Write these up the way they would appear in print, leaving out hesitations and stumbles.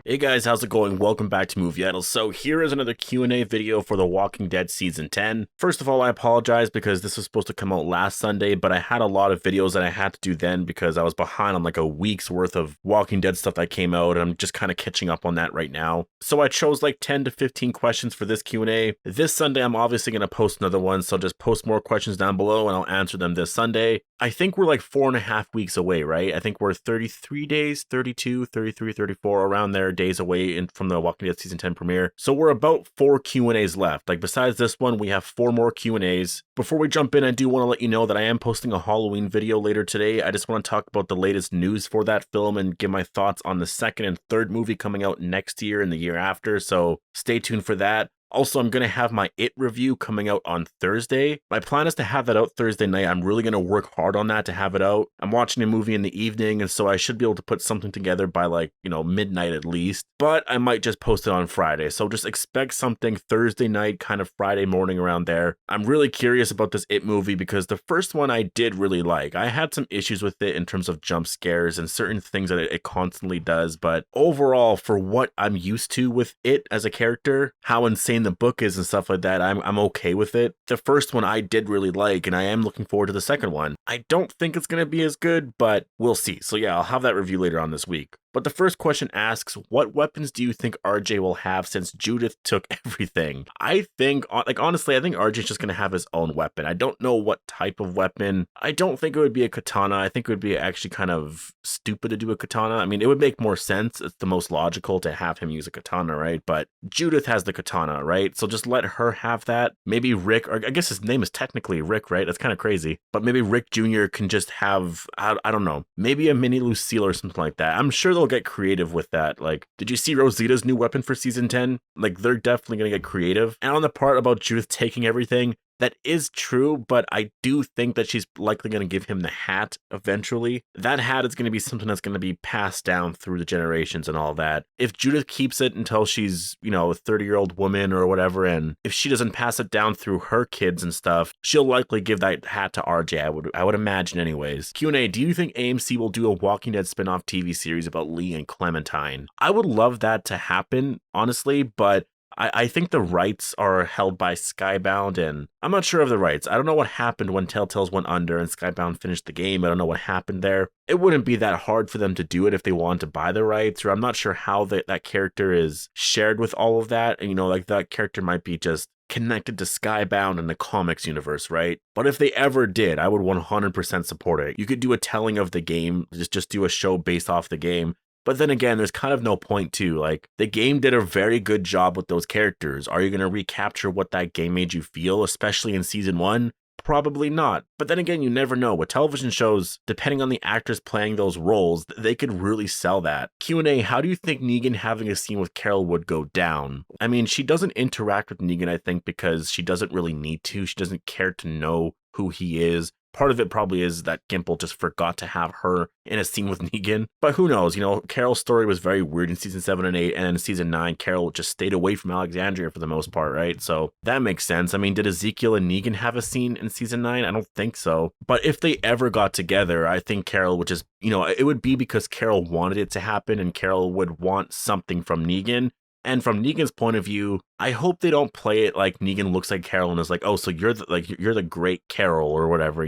Hey guys, how's it going? Welcome back to MOVIEidol. So here is another Q&A video for The Walking Dead Season 10. First of all, I apologize because this was supposed to come out last Sunday, but I had a lot of videos that I had to do then because I was behind on like a week's worth of Walking Dead stuff that came out, and I'm just kind of catching up on that right now. So I chose like 10 to 15 questions for this Q&A. This Sunday, I'm obviously going to post another one, so just post more questions down below and I'll answer them this Sunday. I think we're like 4.5 weeks away, right? I think we're 33 days, 32, 33, 34, around there days away from the Walking Dead Season 10 premiere. So we're about 4 Q&As left. Like besides this one, we have 4 more Q&As. Before we jump in, I do want to let you know that I am posting a Halloween video later today. I just want to talk about the latest news for that film and give my thoughts on the second and third movie coming out next year and the year after. So stay tuned for that. Also, I'm going to have my It review coming out on Thursday. My plan is to have that out Thursday night. I'm really going to work hard on that to have it out. I'm watching a movie in the evening, and so I should be able to put something together by like, midnight at least. But I might just post it on Friday. So just expect something Thursday night, kind of Friday morning around there. I'm really curious about this It movie because the first one I did really like. I had some issues with it in terms of jump scares and certain things that it constantly does. But overall, for what I'm used to with it as a character, how insane the book is and stuff like that, I'm okay with it. The first one I did really like, and I am looking forward to the second one. I don't think it's going to be as good, but we'll see. So yeah, I'll have that review later on this week. But the first question asks, what weapons do you think RJ will have since Judith took everything? I think, honestly, I think RJ's just going to have his own weapon. I don't know what type of weapon. I don't think it would be a katana. I think it would be actually kind of stupid to do a katana. I mean, it would make more sense. It's the most logical to have him use a katana, right? But Judith has the katana, right? So just let her have that. Maybe Rick, or I guess his name is technically Rick, right? That's kind of crazy. But maybe Rick Jr. can just have, I don't know, maybe a mini Lucille or something like that. I'm sure they'll get creative with that. Like, did you see Rosita's new weapon for season 10? Like, they're definitely gonna get creative. And on the part about Judith taking everything, that is true, but I do think that she's likely going to give him the hat eventually. That hat is going to be something that's going to be passed down through the generations and all that. If Judith keeps it until she's, a 30-year-old woman or whatever, and if she doesn't pass it down through her kids and stuff, she'll likely give that hat to RJ, I would imagine anyways. Q&A, do you think AMC will do a Walking Dead spin-off TV series about Lee and Clementine? I would love that to happen, honestly, but I think the rights are held by Skybound, and I'm not sure of the rights. I don't know what happened when Telltales went under and Skybound finished the game. I don't know what happened there. It wouldn't be that hard for them to do it if they wanted to buy the rights, or I'm not sure how that character is shared with all of that. And, that character might be just connected to Skybound and the comics universe, right? But if they ever did, I would 100% support it. You could do a telling of the game, just do a show based off the game. But then again, there's kind of no point too. Like, the game did a very good job with those characters. Are you going to recapture what that game made you feel, especially in season 1? Probably not. But then again, you never know. With television shows, depending on the actors playing those roles, they could really sell that. Q&A, how do you think Negan having a scene with Carol would go down? I mean, she doesn't interact with Negan, I think, because she doesn't really need to. She doesn't care to know who he is. Part of it probably is that Gimple just forgot to have her in a scene with Negan. But who knows? Carol's story was very weird in season 7 and 8, and in season 9, Carol just stayed away from Alexandria for the most part, right? So that makes sense. I mean, did Ezekiel and Negan have a scene in season 9? I don't think so. But if they ever got together, I think Carol would just, it would be because Carol wanted it to happen, and Carol would want something from Negan. And from Negan's point of view, I hope they don't play it like Negan looks like Carol and is like, oh, so you're the great Carol or whatever,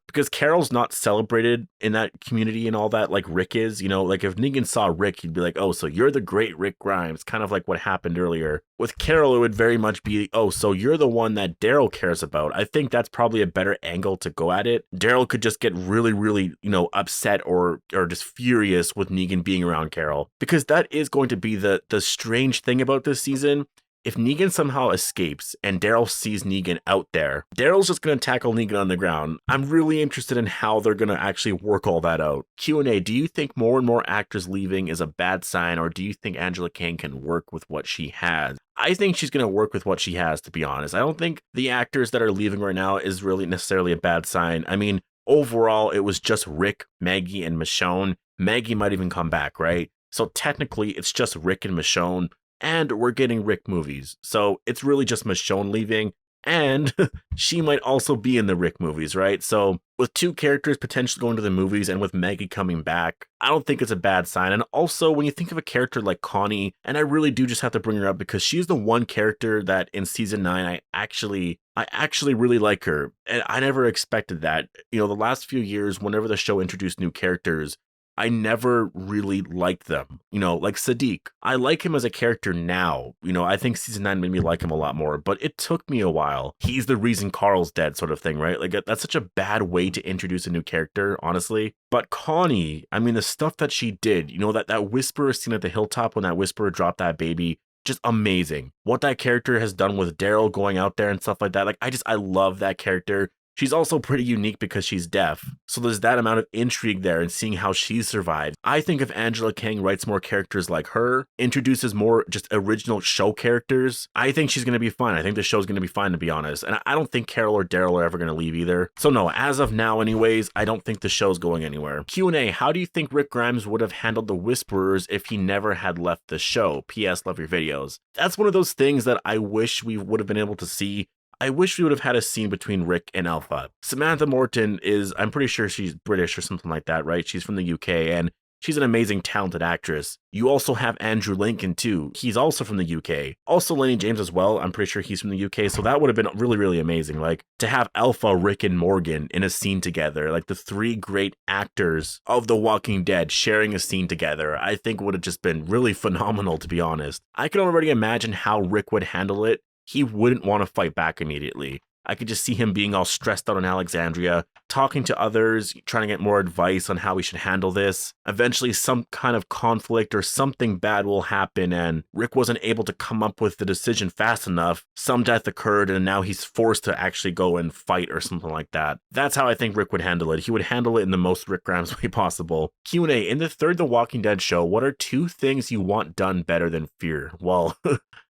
because Carol's not celebrated in that community and all that like Rick is, like if Negan saw Rick, he'd be like, oh, so you're the great Rick Grimes, kind of like what happened earlier. With Carol, it would very much be, oh, so you're the one that Daryl cares about. I think that's probably a better angle to go at it. Daryl could just get really, really, upset or just furious with Negan being around Carol, because that is going to be the strange thing about this season. If Negan somehow escapes and Daryl sees Negan out there, Daryl's just going to tackle Negan on the ground. I'm really interested in how they're going to actually work all that out. Q&A, do you think more and more actors leaving is a bad sign, or do you think Angela Kang can work with what she has? I think she's going to work with what she has, to be honest. I don't think the actors that are leaving right now is really necessarily a bad sign. I mean, overall, it was just Rick, Maggie, and Michonne. Maggie might even come back, right? So technically, it's just Rick and Michonne. And we're getting Rick movies. So it's really just Michonne leaving. And she might also be in the Rick movies, right? So with two characters potentially going to the movies and with Maggie coming back, I don't think it's a bad sign. And also, when you think of a character like Connie, and I really do just have to bring her up because she's the one character that in season 9 I actually really like her. And I never expected that. You know, the last few years, whenever the show introduced new characters, I never really liked them. You know, like Sadiq. I like him as a character now. You know, I think season 9 made me like him a lot more, but it took me a while. He's the reason Carl's dead, sort of thing, right? Like, that's such a bad way to introduce a new character, honestly. But Connie, I mean, the stuff that she did, you know, that Whisperer scene at the hilltop when that Whisperer dropped that baby, just amazing. What that character has done with Daryl going out there and stuff like that, like, I love that character. She's also pretty unique because she's deaf, so there's that amount of intrigue there and seeing how she's survived. I think if Angela Kang writes more characters like her, introduces more just original show characters, I think she's going to be fine. I think the show's going to be fine, to be honest. And I don't think Carol or Daryl are ever going to leave either. So no, as of now anyways, I don't think the show's going anywhere. Q&A, how do you think Rick Grimes would have handled the Whisperers if he never had left the show? P.S. Love your videos. That's one of those things that I wish we would have been able to see. I wish we would have had a scene between Rick and Alpha. Samantha Morton is, I'm pretty sure she's British or something like that, right? She's from the UK and she's an amazing, talented actress. You also have Andrew Lincoln too. He's also from the UK. Also Lenny James as well. I'm pretty sure he's from the UK. So that would have been really, really amazing. Like to have Alpha, Rick, and Morgan in a scene together, like the three great actors of The Walking Dead sharing a scene together, I think would have just been really phenomenal, to be honest. I can already imagine how Rick would handle it. He wouldn't want to fight back immediately. I could just see him being all stressed out in Alexandria, talking to others, trying to get more advice on how we should handle this. Eventually, some kind of conflict or something bad will happen, and Rick wasn't able to come up with the decision fast enough. Some death occurred, and now he's forced to actually go and fight or something like that. That's how I think Rick would handle it. He would handle it in the most Rick Grimes way possible. Q&A, in the third The Walking Dead show, what are 2 things you want done better than Fear? Well,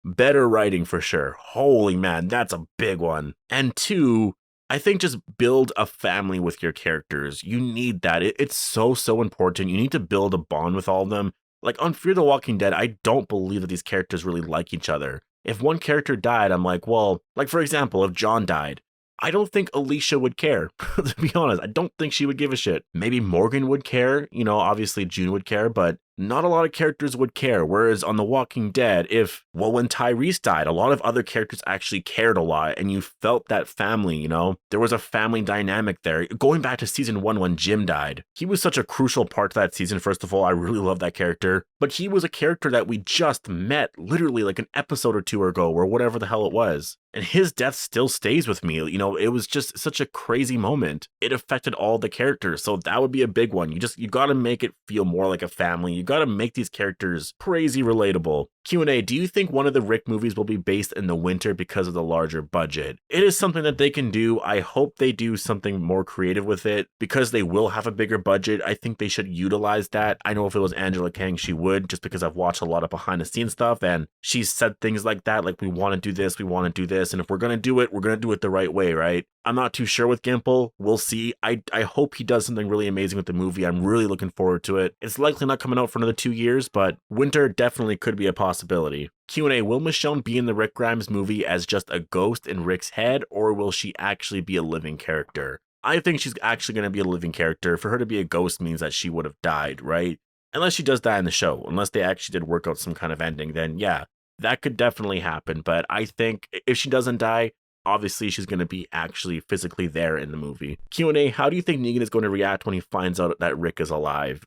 better writing for sure. Holy man, that's a big one. And 2, I think just build a family with your characters. You need that. It's so important. You need to build a bond with all of them. Like on Fear the Walking Dead, I don't believe that these characters really like each other. If one character died, I'm like, well, like for example, if John died, I don't think Alicia would care. To be honest, I don't think she would give a shit. Maybe Morgan would care, you know, obviously June would care, but not a lot of characters would care. Whereas on The Walking Dead, when Tyrese died, a lot of other characters actually cared a lot and you felt that family, you know? There was a family dynamic there. Going back to season 1 when Jim died, he was such a crucial part to that season. First of all, I really love that character, but he was a character that we just met literally like an episode or 2 ago or whatever the hell it was. And his death still stays with me. You know, it was just such a crazy moment. It affected all the characters. So that would be a big one. You got to make it feel more like a family. You got to make these characters crazy relatable. Q&A, do you think one of the Rick movies will be based in the winter because of the larger budget? It is something that they can do. I hope they do something more creative with it because they will have a bigger budget. I think they should utilize that. I know if it was Angela Kang, she would, just because I've watched a lot of behind the scenes stuff and she's said things like that, like we want to do this, we want to do this. And if we're going to do it, we're going to do it the right way, right? I'm not too sure with Gimple. We'll see. I hope he does something really amazing with the movie. I'm really looking forward to it. It's likely not coming out for another 2 years, but winter definitely could be a possibility. Q&A, will Michonne be in the Rick Grimes movie as just a ghost in Rick's head, or will she actually be a living character? I think she's actually going to be a living character. For her to be a ghost means that she would have died, right? Unless she does die in the show. Unless they actually did work out some kind of ending, then yeah, that could definitely happen. But I think if she doesn't die, obviously she's going to be actually physically there in the movie. Q&A, how do you think Negan is going to react when he finds out that Rick is alive?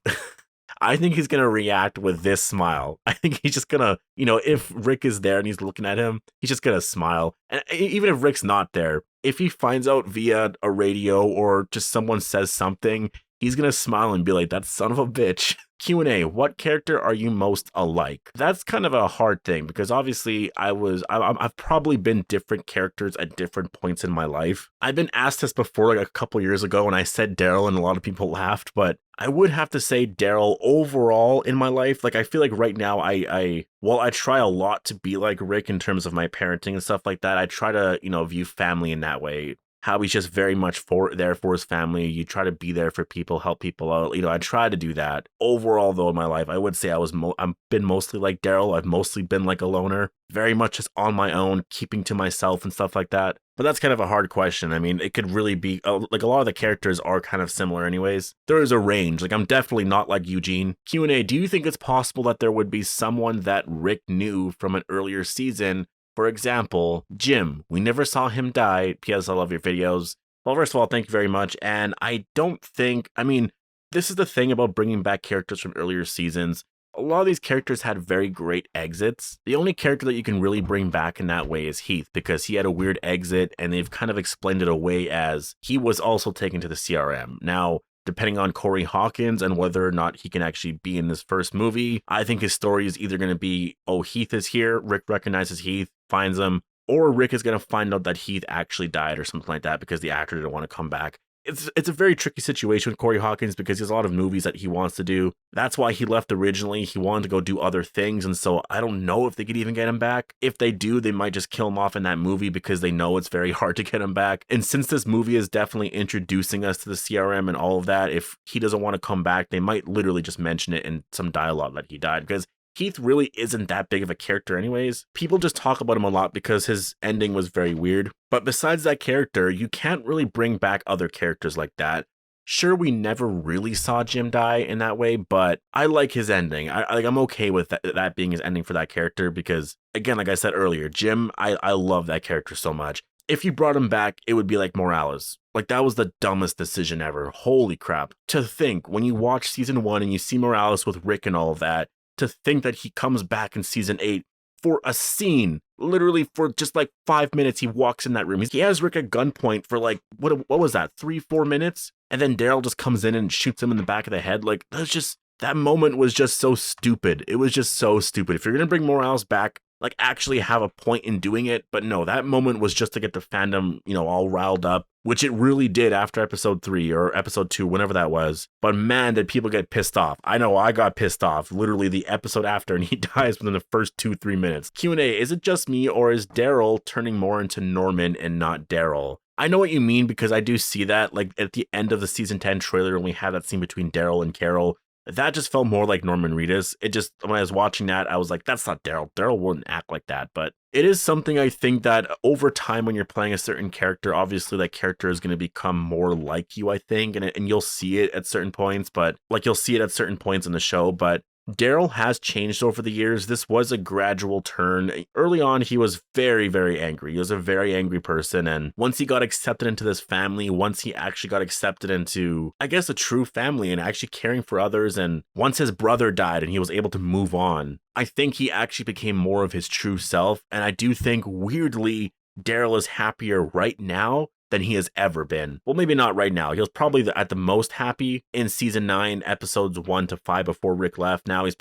I think he's going to react with this smile. I think he's just going to, you know, if Rick is there and he's looking at him, he's just going to smile. And even if Rick's not there, if he finds out via a radio or just someone says something, he's going to smile and be like, that son of a bitch. Q&A, what character are you most alike? That's kind of a hard thing because obviously I've probably been different characters at different points in my life. I've been asked this before like a couple years ago and I said Daryl and a lot of people laughed, but I would have to say Daryl overall in my life. Like I feel like right now I try a lot to be like Rick in terms of my parenting and stuff like that. I try to, you know, view family in that way. how he's just very much there for his family. You try to be there for people, help people out. I try to do that. Overall, though, in my life, I would say I've been mostly like Daryl. I've mostly been like a loner, very much just on my own, keeping to myself and stuff like that. But that's kind of a hard question. I mean, it could really be, like, a lot of the characters are kind of similar anyways. There is a range. Like, I'm definitely not like Eugene. Q&A, do you think it's possible that there would be someone that Rick knew from an earlier season? For example, Jim. We never saw him die. P.S. I love your videos. Well, first of all, thank you very much. And I don't think, I mean, this is the thing about bringing back characters from earlier seasons. A lot of these characters had very great exits. The only character that you can really bring back in that way is Heath, because he had a weird exit and they've kind of explained it away as he was also taken to the CRM. Now, depending on Corey Hawkins and whether or not he can actually be in this first movie, I think his story is either going to be, oh, Heath is here, Rick recognizes Heath, finds him, or Rick is going to find out that Heath actually died or something like that because the actor didn't want to come back. It's a very tricky situation with Corey Hawkins because he has a lot of movies that he wants to do. That's why he left originally. He wanted to go do other things, and so I don't know if they could even get him back. If they do, they might just kill him off in that movie because they know it's very hard to get him back. And since this movie is definitely introducing us to the CRM and all of that, if he doesn't want to come back, they might literally just mention it in some dialogue that he died, because Heath really isn't that big of a character anyways. People just talk about him a lot because his ending was very weird. But besides that character, you can't really bring back other characters like that. Sure, we never really saw Jim die in that way, but I like his ending. I'm okay with that being his ending for that character because, again, like I said earlier, Jim, I love that character so much. If you brought him back, it would be like Morales. Like, that was the dumbest decision ever. Holy crap. To think, when you watch season 1 and you see Morales with Rick and all of that, to think that he comes back in season 8 for a scene, literally for just like 5 minutes, he walks in that room. He has Rick at gunpoint for like, what was that, 3-4 minutes? And then Daryl just comes in and shoots him in the back of the head. Like, that moment was just so stupid. It was just so stupid. If you're going to bring Morales back, like, actually have a point in doing it. But no, that moment was just to get the fandom, all riled up, which it really did after episode 3 or episode 2, whenever that was. But man, did people get pissed off. I know I got pissed off literally the episode after, and he dies within the first 2-3 minutes. Q&A, is it just me, or is Daryl turning more into Norman and not Daryl? I know what you mean, because I do see that. Like, at the end of the season 10 trailer, when we had that scene between Daryl and Carol, that just felt more like Norman Reedus. It just, when I was watching that, I was like, that's not Daryl. Daryl wouldn't act like that. But it is something I think that over time, when you're playing a certain character, obviously that character is going to become more like you, I think. And you'll see it at certain points, but like, you'll see it at certain points in the show. But Daryl has changed over the years. This was a gradual turn. Early on, he was very, very angry. He was a very angry person. And once he got accepted into this family, once he actually got accepted into, I guess, a true family and actually caring for others, and once his brother died and he was able to move on, I think he actually became more of his true self. And I do think, weirdly, Daryl is happier right now than he has ever been. Well, maybe not right now. He was probably at the most happy in season 9, episodes 1-5 before Rick left. Now he's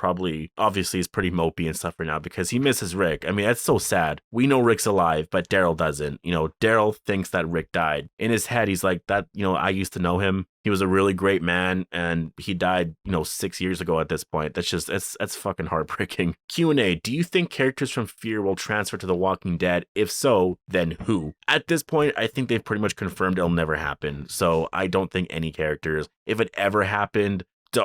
obviously he's pretty mopey and stuff right now because he misses Rick. I mean, that's so sad. We know Rick's alive, but Daryl doesn't. Daryl thinks that Rick died. In his head, he's like, that, I used to know him. He was a really great man, and he died, 6 years ago at this point. That's fucking heartbreaking. Q&A, do you think characters from Fear will transfer to The Walking Dead? If so, then who? At this point, I think they've pretty much confirmed it'll never happen. So I don't think any characters, if it ever happened,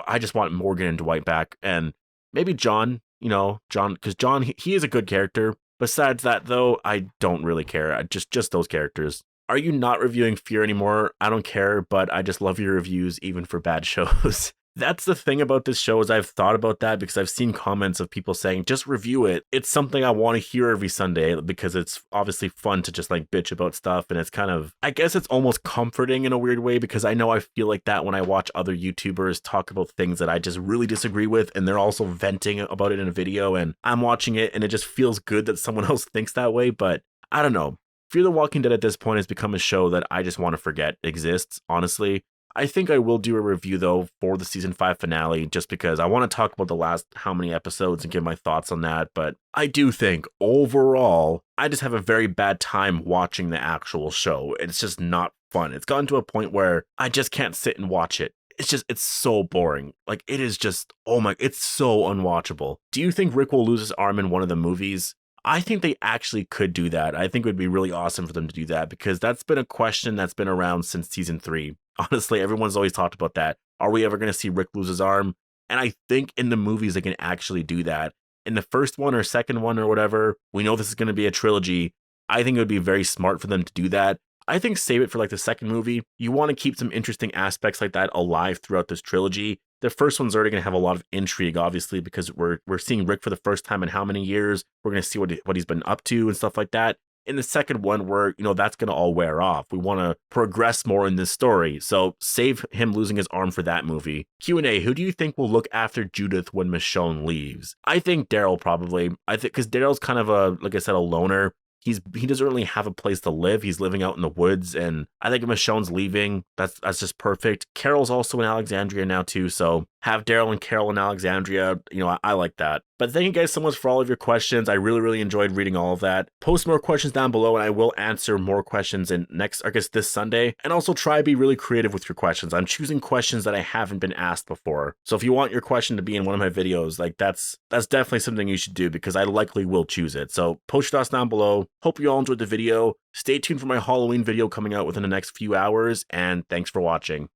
I just want Morgan and Dwight back, and maybe John, John, because John, he is a good character. Besides that, though, I don't really care. Just those characters. Are you not reviewing Fear anymore? I don't care, but I just love your reviews, even for bad shows. That's the thing about this show, is I've thought about that because I've seen comments of people saying, just review it. It's something I want to hear every Sunday because it's obviously fun to just like bitch about stuff. And it's kind of, I guess it's almost comforting in a weird way, because I know I feel like that when I watch other YouTubers talk about things that I just really disagree with, and they're also venting about it in a video, and I'm watching it and it just feels good that someone else thinks that way. But I don't know. Fear the Walking Dead at this point has become a show that I just want to forget exists, honestly. I think I will do a review, though, for the season 5 finale, just because I want to talk about the last how many episodes and give my thoughts on that. But I do think, overall, I just have a very bad time watching the actual show. It's just not fun. It's gotten to a point where I just can't sit and watch it. It's so boring. Like, it is just, it's so unwatchable. Do you think Rick will lose his arm in one of the movies? I think they actually could do that. I think it would be really awesome for them to do that because that's been a question that's been around since season 3. Honestly, everyone's always talked about that. Are we ever going to see Rick lose his arm? And I think in the movies they can actually do that. In the first one or second one or whatever, we know this is going to be a trilogy. I think it would be very smart for them to do that. I think save it for like the second movie. You want to keep some interesting aspects like that alive throughout this trilogy. The first one's already going to have a lot of intrigue, obviously, because we're seeing Rick for the first time in how many years. We're going to see what he's been up to and stuff like that. In the second one, that's going to all wear off. We want to progress more in this story. So save him losing his arm for that movie. Q&A, who do you think will look after Judith when Michonne leaves? I think Daryl probably. I think because Daryl's kind of like I said, a loner. He doesn't really have a place to live. He's living out in the woods, and I think if Michonne's leaving, that's just perfect. Carol's also in Alexandria now too, so have Daryl and Carol in Alexandria. I like that. But thank you guys so much for all of your questions. I really, really enjoyed reading all of that. Post more questions down below, and I will answer more questions this Sunday. And also try to be really creative with your questions. I'm choosing questions that I haven't been asked before. So if you want your question to be in one of my videos, like that's definitely something you should do because I likely will choose it. So post your thoughts down below. Hope you all enjoyed the video. Stay tuned for my Halloween video coming out within the next few hours, and thanks for watching.